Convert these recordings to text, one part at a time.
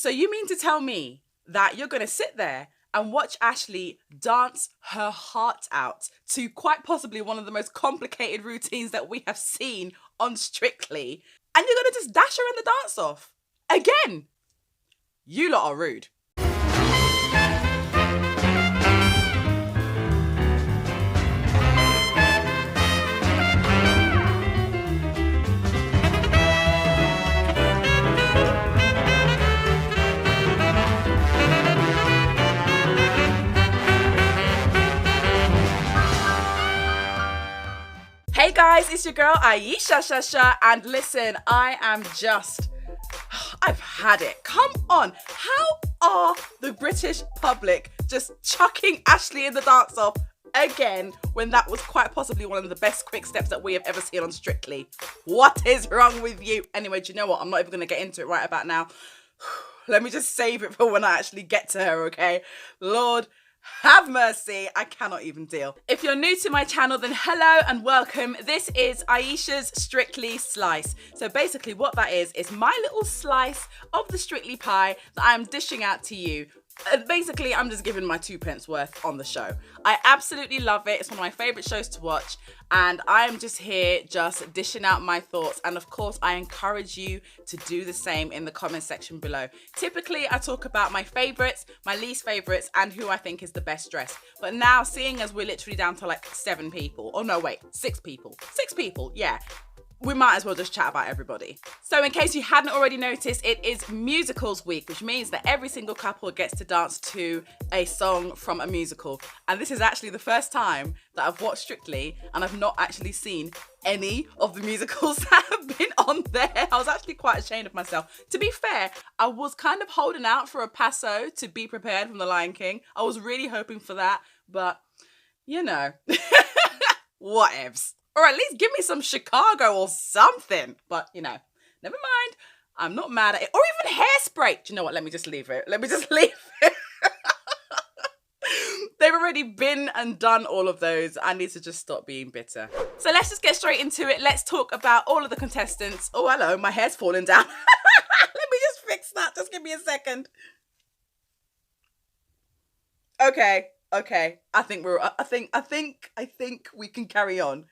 So you mean to tell me that you're going to sit there and watch Ashley dance her heart out to quite possibly one of the most complicated routines that we have seen on Strictly, and you're going to just dash her in the dance off? Again, you lot are rude. Hey guys, it's your girl Ayesha, and listen, I've had it. Come on, how are the British public just chucking Ashley in the dance off again when that was quite possibly one of the best quick steps that we have ever seen on Strictly? What is wrong with you? Anyway, do you know what? I'm not even gonna get into it right about now. Let me just save it for when I actually get to her, okay? Lord have mercy, I cannot even deal. If you're new to my channel, then hello and welcome. This is Ayesha's Strictly Slice. So basically what that is my little slice of the Strictly pie that I'm dishing out to you. Basically, I'm just giving my 2 pence worth on the show. I absolutely love it. It's one of my favourite shows to watch, and I am just here just dishing out my thoughts, and of course I encourage you to do the same in the comment section below. Typically I talk about my favourites, my least favourites, and who I think is the best dressed. But now, seeing as we're literally down to like 7 people, oh no wait, 6 people, yeah, we might as well just chat about everybody. So in case you hadn't already noticed, it is musicals week, which means that every single couple gets to dance to a song from a musical. And this is actually the first time that I've watched Strictly and I've not actually seen any of the musicals that have been on there. I was actually quite ashamed of myself. To be fair, I was kind of holding out for a Paso to Be Prepared from The Lion King. I was really hoping for that, but you know, whatevs. Or at least give me some Chicago or something. But, you know, never mind. I'm not mad at it. Or even Hairspray. Do you know what? Let me just leave it. Let me just leave it. They've already been and done all of those. I need to just stop being bitter. So let's just get straight into it. Let's talk about all of the contestants. Oh, hello. My hair's falling down. Let me just fix that. Just give me a second. Okay. I think we can carry on.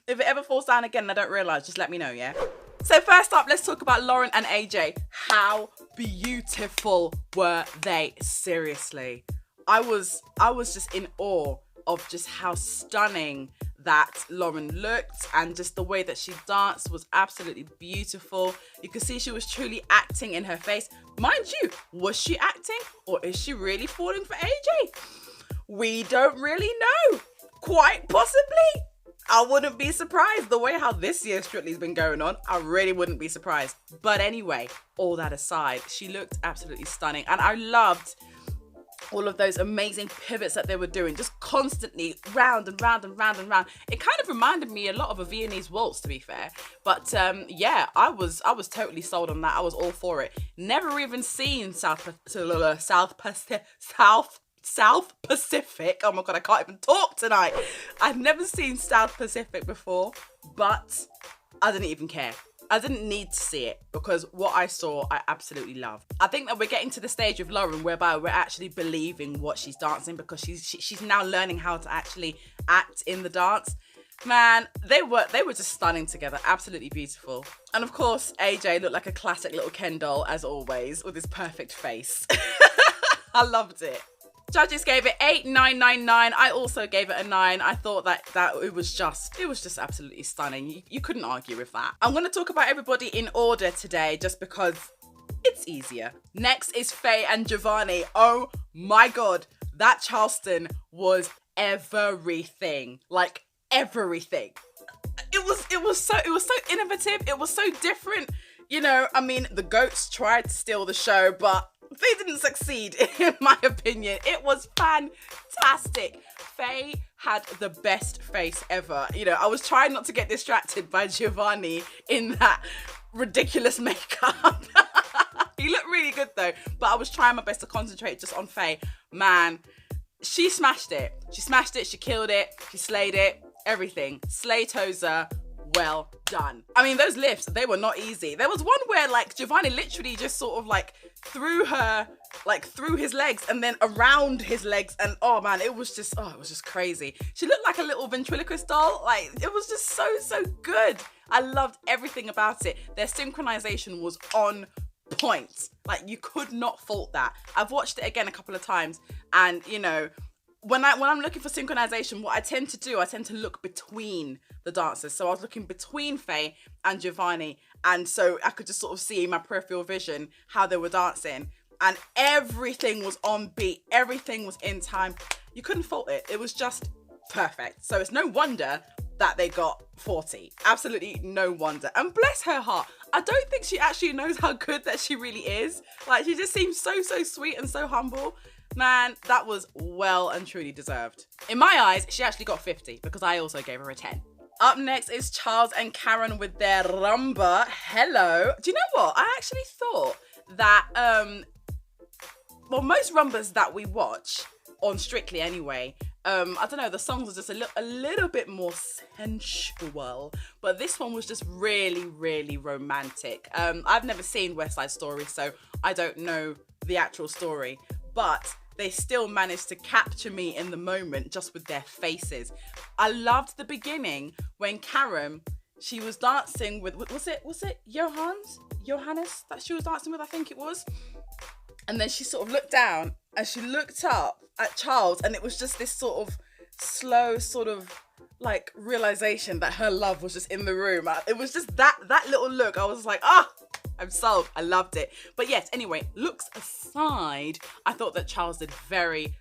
If it ever falls down again and I don't realise, just let me know, yeah? So first up, let's talk about Lauren and AJ. How beautiful were they? Seriously. I was just in awe of just how stunning that Lauren looked, and just the way that she danced was absolutely beautiful. You could see she was truly acting in her face. Mind you, was she acting or is she really falling for AJ? We don't really know. Quite possibly. I wouldn't be surprised the way how this year's Strictly's been going on. I really wouldn't be surprised. But anyway, all that aside, she looked absolutely stunning. And I loved all of those amazing pivots that they were doing, just constantly round and round and round and round. It kind of reminded me a lot of a Viennese waltz, to be fair. But yeah, I was totally sold on that. I was all for it. Never even seen South Pacific. Oh my god, I can't even talk tonight. I've never seen South Pacific before, but I didn't even care. I didn't need to see it because what I saw, I absolutely loved. I think that we're getting to the stage with Lauren whereby we're actually believing what she's dancing, because she's now learning how to actually act in the dance. Man, they were just stunning together. Absolutely beautiful. And of course, AJ looked like a classic little Ken doll, as always, with his perfect face. I loved it. Judges gave it 8,999. I also gave it a 9. I thought that it was just absolutely stunning. You couldn't argue with that. I'm going to talk about everybody in order today just because it's easier. Next is Faye and Giovanni. Oh my god, that Charleston was everything. Like everything. It was so innovative. It was so different. You know, I mean, the goats tried to steal the show, but they didn't succeed, in my opinion. It was fantastic. Faye had the best face ever. You know, I was trying not to get distracted by Giovanni in that ridiculous makeup. He looked really good though, but I was trying my best to concentrate just on Faye. Man, she smashed it. She smashed it, she killed it, she slayed it, everything. Slay Tozer well done. I mean, those lifts, they were not easy. There was one where like Giovanni literally just sort of like threw her like through his legs and then around his legs, and oh man, it was just crazy. She looked like a little ventriloquist doll. Like, it was just so good. I loved everything about it. Their synchronization was on point. Like, you could not fault that. I've watched it again a couple of times, and you know, when I'm looking for synchronization, what I tend to do, I tend to look between the dancers. So I was looking between Faye and Giovanni, and so I could just sort of see in my peripheral vision how they were dancing, and everything was on beat, everything was in time. You couldn't fault it. It was just perfect. So it's no wonder that they got 40. Absolutely no wonder. And bless her heart, I don't think she actually knows how good that she really is. Like, she just seems so sweet and so humble. Man, that was well and truly deserved. In my eyes, she actually got 50 because I also gave her a 10. Up next is Charles and Karen with their rumba. Hello. Do you know what? I actually thought that, well, most rumbas that we watch, on Strictly anyway, I don't know, the songs are just a little bit more sensual, but this one was just really romantic. I've never seen West Side Story, so I don't know the actual story, but they still managed to capture me in the moment just with their faces. I loved the beginning when Karen, she was dancing with, was it Johannes that she was dancing with, I think it was. And then she sort of looked down and she looked up at Charles, and it was just this sort of slow sort of like realization that her love was just in the room. It was just that little look. I was like, I'm sold. I loved it. But yes, anyway, looks aside, I thought that Charles did very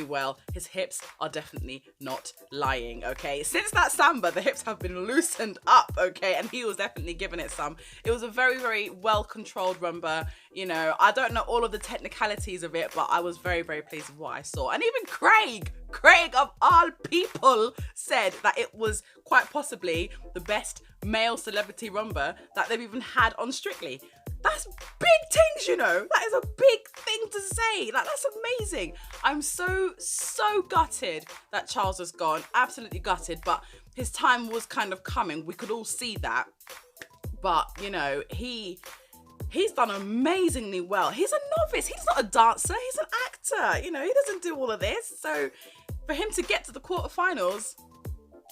well. His hips are definitely not lying, okay? Since that samba, the hips have been loosened up, okay? And he was definitely giving it some. It was a very well-controlled rumba. You know, I don't know all of the technicalities of it, but I was very pleased with what I saw. And even Craig of all people said that it was quite possibly the best male celebrity rumba that they've even had on Strictly. That's big things, you know. That is a big thing to say. Like, that's amazing. I'm so gutted that Charles has gone. Absolutely gutted. But his time was kind of coming. We could all see that. But, you know, he's done amazingly well. He's a novice. He's not a dancer. He's an actor. You know, he doesn't do all of this. So for him to get to the quarterfinals,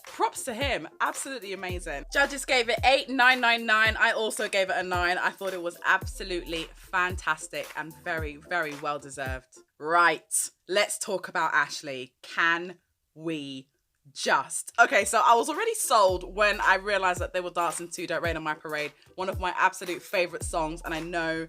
props to him. Absolutely amazing. Judges gave it 8,999. I also gave it a 9. I thought it was absolutely fantastic and very well deserved. Right, let's talk about Ashley. Can we just? Okay, so I was already sold when I realized that they were dancing to Don't Rain on My Parade, one of my absolute favorite songs, and I know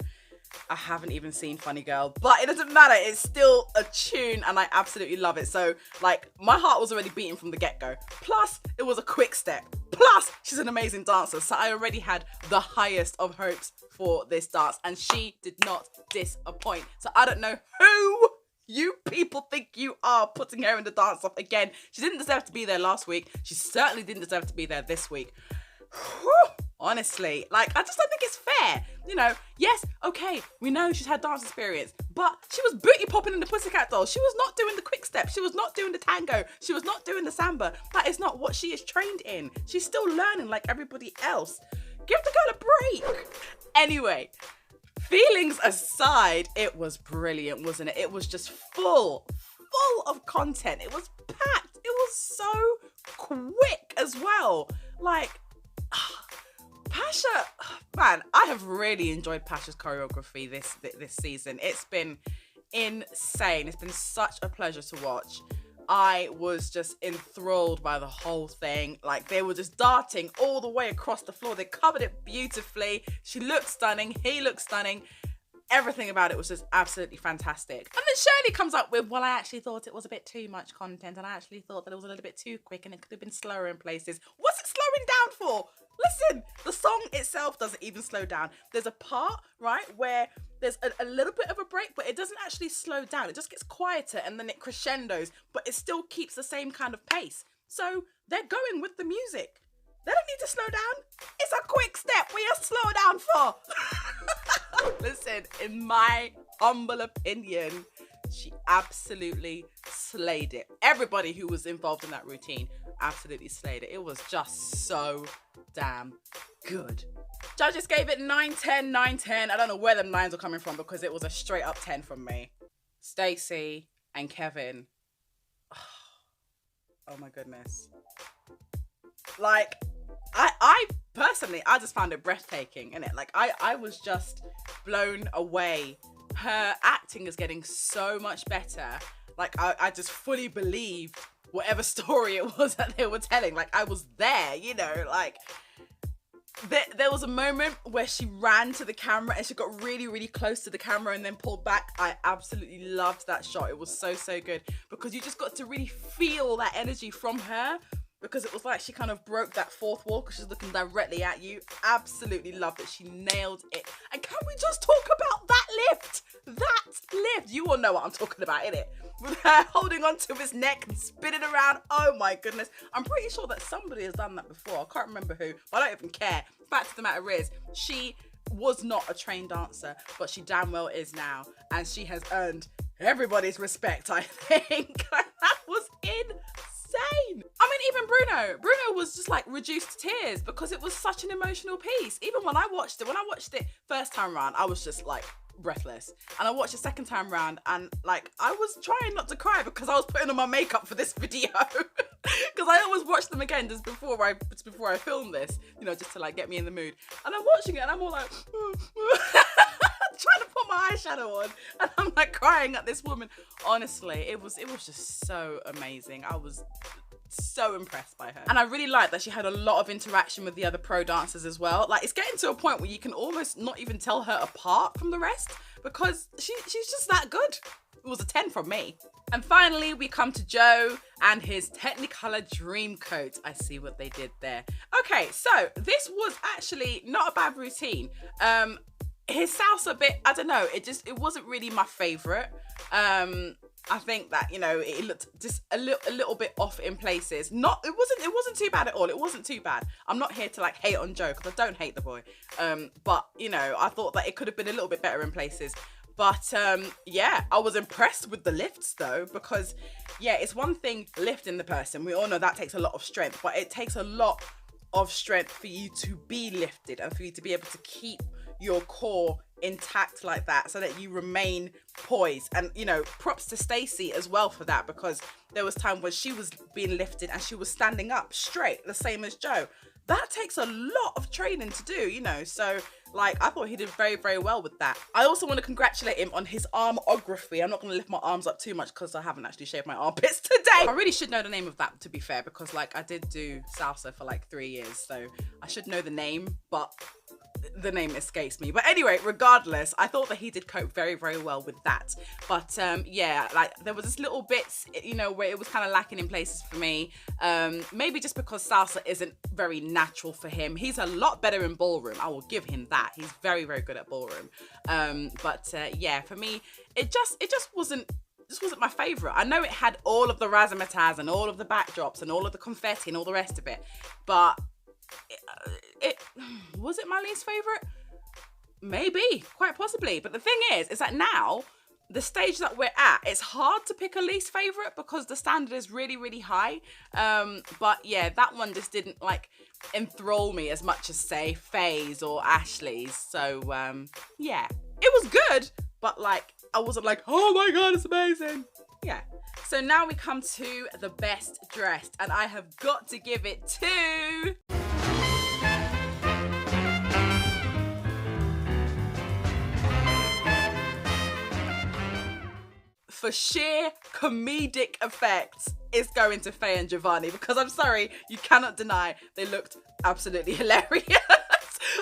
I haven't even seen Funny Girl, but it doesn't matter. It's still a tune and I absolutely love it. So like, my heart was already beating from the get-go. Plus, it was a quick step. Plus, she's an amazing dancer. So I already had the highest of hopes for this dance, and she did not disappoint. So I don't know who you people think you are putting her in the dance off again. She didn't deserve to be there last week. She certainly didn't deserve to be there this week. Whew. Honestly, like, I just don't think it's fair. You know, yes, okay, we know she's had dance experience, but she was booty popping in the Pussycat Dolls. She was not doing the quick step. She was not doing the tango. She was not doing the samba. That is not what she is trained in. She's still learning like everybody else. Give the girl a break. Anyway, feelings aside, it was brilliant, wasn't it? It was just full of content. It was packed. It was so quick as well. Like, Pasha, man, I have really enjoyed Pasha's choreography this season. It's been insane. It's been such a pleasure to watch. I was just enthralled by the whole thing. Like, they were just darting all the way across the floor. They covered it beautifully. She looked stunning. He looked stunning. Everything about it was just absolutely fantastic. And then Shirley comes up with, well, I actually thought it was a bit too much content, and I actually thought that it was a little bit too quick and it could have been slower in places. What's it slowing down for? Listen, the song itself doesn't even slow down. There's a part, right, where there's a little bit of a break, but it doesn't actually slow down. It just gets quieter and then it crescendos, but it still keeps the same kind of pace. So they're going with the music. They don't need to slow down. It's a quick step. What you slow down for? Listen, in my humble opinion, She absolutely slayed it. Everybody who was involved in that routine absolutely slayed it. It was just so damn good. Judges gave it 9, 10, 9, 10. I don't know where them 9s are coming from because it was a straight up 10 from me. Stacey and Kevin. Oh my goodness. Like, I personally, I just found it breathtaking, innit? Like, I was just blown away. Her acting is getting so much better. Like, I just fully believed whatever story it was that they were telling. Like, I was there, you know, like, there was a moment where she ran to the camera and she got really, really close to the camera and then pulled back. I absolutely loved that shot. It was so, so good because you just got to really feel that energy from her, because it was like she kind of broke that fourth wall because she's looking directly at you. Absolutely loved it. She nailed it. And can we just talk about that lift? That lift. You all know what I'm talking about, innit? With her holding onto his neck and spinning around. Oh my goodness. I'm pretty sure that somebody has done that before. I can't remember who, but I don't even care. Fact of the matter is, she was not a trained dancer, but she damn well is now. And she has earned everybody's respect, I think. That was insane. I mean, even Bruno was just like reduced to tears because it was such an emotional piece. Even when I watched it first time round, I was just like breathless. And I watched the second time round and like I was trying not to cry because I was putting on my makeup for this video. Because I always watch them again just before I film this, you know, just to like get me in the mood. And I'm watching it and I'm all like trying to put my eyeshadow on and I'm like crying at this woman. Honestly, it was just so amazing. I was so impressed by her. And I really liked that she had a lot of interaction with the other pro dancers as well. Like, it's getting to a point where you can almost not even tell her apart from the rest because she's just that good. It was a 10 from me. And finally, we come to Joe and his Technicolor Dreamcoat. I see what they did there. Okay, so this was actually not a bad routine. His salsa bit, I don't know, it wasn't really my favorite. I think that, you know, it looked just a little bit off in places. It wasn't too bad at all. It wasn't too bad. I'm not here to like hate on Joe because I don't hate the boy. But you know, I thought that it could have been a little bit better in places. But yeah, I was impressed with the lifts though, because yeah, it's one thing lifting the person. We all know that takes a lot of strength, but it takes a lot of strength for you to be lifted and for you to be able to keep your core intact like that so that you remain poised. And you know, props to Stacey as well for that, because there was time when she was being lifted and she was standing up straight, the same as Joe. That takes a lot of training to do, you know, so like I thought he did very, very well with that. I also want to congratulate him on his armography. I'm not going to lift my arms up too much because I haven't actually shaved my armpits today. I really should know the name of that, to be fair, because like I did do salsa for like 3 years, so I should know the name, but the name escapes me. But anyway, regardless, I thought that he did cope very, very well with that. But yeah, like there was this little bits, you know, where it was kind of lacking in places for me. Maybe just because salsa isn't very natural for him. He's a lot better in ballroom. I will give him that. He's very, very good at ballroom. But yeah, for me, it just wasn't my favorite. I know it had all of the razzmatazz and all of the backdrops and all of the confetti and all the rest of it, but it was it my least favorite? Maybe, quite possibly. But the thing is that now, the stage that we're at, it's hard to pick a least favorite because the standard is really, really high. But yeah, that one just didn't like enthrall me as much as say Faye's or Ashley's. So yeah, it was good, but like I wasn't like, oh my god, it's amazing. Yeah. So now we come to the best dressed, and I have got to give it to for sheer comedic effect, it's going to Faye and Giovanni, because I'm sorry, you cannot deny they looked absolutely hilarious.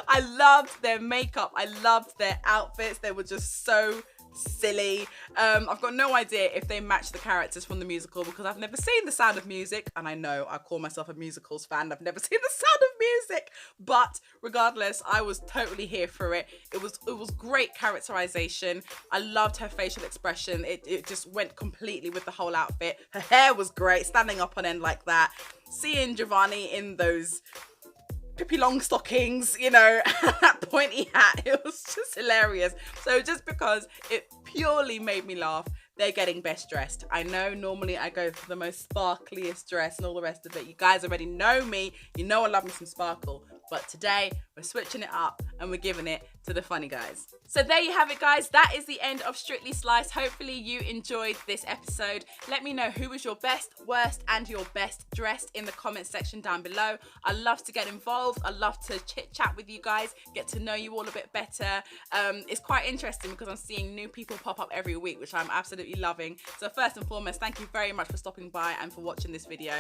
I loved their makeup. I loved their outfits. They were just so silly. I've got no idea if they match the characters from the musical because I've never seen The Sound of Music, and I know I call myself a musicals fan. I've never seen The Sound of Music, but regardless, I was totally here for it. It was great characterization. I loved her facial expression. It just went completely with the whole outfit. Her hair was great, standing up on end like that. Seeing Giovanni in those Pippi Longstockings, you know, that pointy hat, it was just hilarious. So just because it purely made me laugh, they're getting best dressed. I know normally I go for the most sparkliest dress and all the rest of it. You guys already know me. You know I love me some sparkle. But today we're switching it up and we're giving it to the funny guys. So there you have it, guys. That is the end of Strictly Sliced. Hopefully you enjoyed this episode. Let me know who was your best, worst and your best dressed in the comment section down below. I love to get involved. I love to chit chat with you guys, get to know you all a bit better. It's quite interesting because I'm seeing new people pop up every week, which I'm absolutely loving. So first and foremost, thank you very much for stopping by and for watching this video,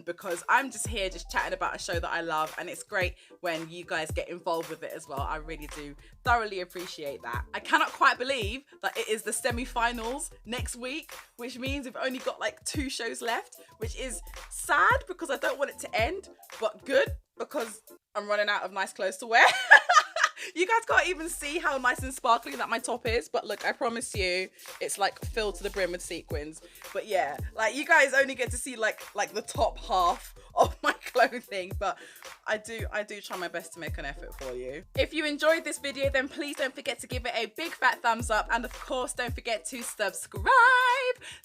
because I'm just here just chatting about a show that I love, and it's great when you guys get involved with it as well. I really do thoroughly appreciate that. I cannot quite believe that it is the semi-finals next week, which means we've only got like 2 shows left, which is sad because I don't want it to end, but good because I'm running out of nice clothes to wear. You guys can't even see how nice and sparkly that my top is, but look, I promise you it's like filled to the brim with sequins. But yeah, like you guys only get to see like the top half of my clothing, but I do try my best to make an effort for you. If you enjoyed this video, then please don't forget to give it a big fat thumbs up, and of course don't forget to subscribe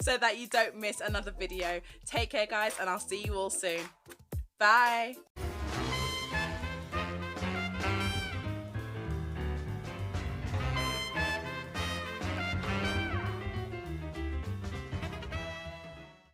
so that you don't miss another video. Take care, guys, and I'll see you all soon. Bye.